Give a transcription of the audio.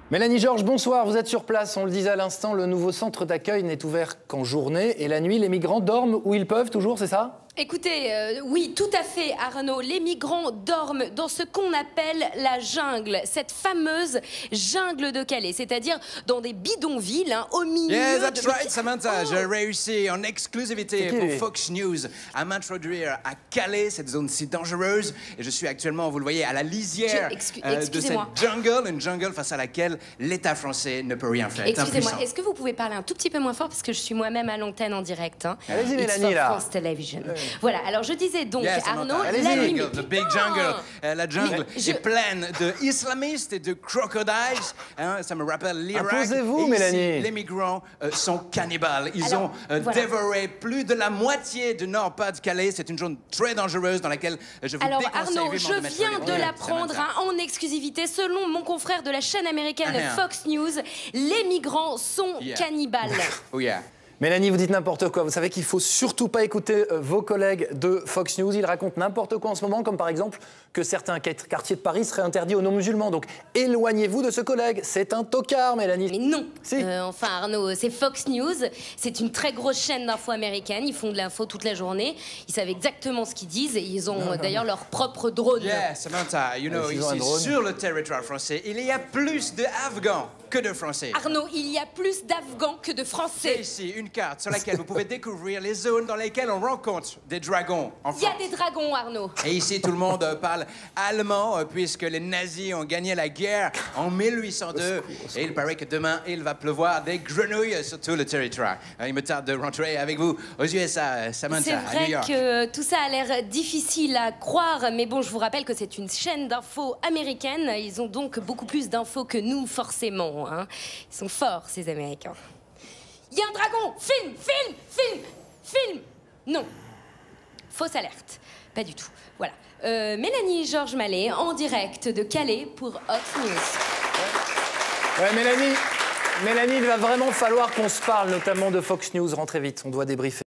Mélanie Georges, bonsoir, vous êtes sur place. On le disait à l'instant, le nouveau centre d'accueil n'est ouvert qu'en journée. Et la nuit, les migrants dorment où ils peuvent toujours, c'est ça ? Écoutez, oui, tout à fait, Arnaud. Les migrants dorment dans ce qu'on appelle la jungle, cette fameuse jungle de Calais, c'est-à-dire dans des bidonvilles, au milieu Yeah, that's de... right, Samantha. J'ai réussi en exclusivité pour Fox News à m'introduire à Calais, cette zone si dangereuse. Et je suis actuellement, vous le voyez, à la lisière de cette jungle, une jungle face à laquelle l'État français ne peut rien faire. Excusez-moi, est-ce que vous pouvez parler un tout petit peu moins fort parce que je suis moi-même à l'antenne en direct. Allez-y, Mélanie, là. France Television. Voilà, alors je disais donc, Arnaud, la jungle, the big jungle. La jungle est pleine d'islamistes et de crocodiles. Ça me rappelle l'Irak. Imposez-vous, Mélanie. Les migrants sont cannibales. Ils ont dévoré plus de la moitié du Nord-Pas-de-Calais. C'est une zone très dangereuse dans laquelle je vous déconseille Arnaud, vivement de mettre je viens de l'apprendre en exclusivité. Selon mon confrère de la chaîne américaine Fox News, les migrants sont cannibales. Oh yeah. Mélanie, vous dites n'importe quoi. Vous savez qu'il ne faut surtout pas écouter vos collègues de Fox News. Ils racontent n'importe quoi en ce moment, comme par exemple que certains quartiers de Paris seraient interdits aux non-musulmans. Donc éloignez-vous de ce collègue. C'est un tocard, Mélanie. Mais non. Si. Enfin, Arnaud, c'est Fox News. C'est une très grosse chaîne d'infos américaine. Ils font de l'info toute la journée. Ils savent exactement ce qu'ils disent et ils ont d'ailleurs leur propre drone. Yeah, Samantha, you know, ici, sur le territoire français, il y a plus d'Afghans que de Français. Arnaud, il y a plus d'Afghans que de Français. C'est ici une carte sur laquelle vous pouvez découvrir les zones dans lesquelles on rencontre des dragons en France. Il y a des dragons, Arnaud. Et ici, tout le monde parle allemand puisque les nazis ont gagné la guerre en 1802. Et il paraît que demain, il va pleuvoir des grenouilles sur tout le territoire. Il me tarde de rentrer avec vous aux USA, Samantha, à New York. C'est vrai que tout ça a l'air difficile à croire, mais bon, je vous rappelle que c'est une chaîne d'infos américaine. Ils ont donc beaucoup plus d'infos que nous, forcément. Ils sont forts, ces Américains. Il y a un dragon! Film! Non. Fausse alerte. Pas du tout. Voilà. Mélanie Georges Mallet, en direct de Calais pour Fox News. Ouais, Mélanie, il va vraiment falloir qu'on se parle, notamment de Fox News. Rentrez vite, on doit débriefer.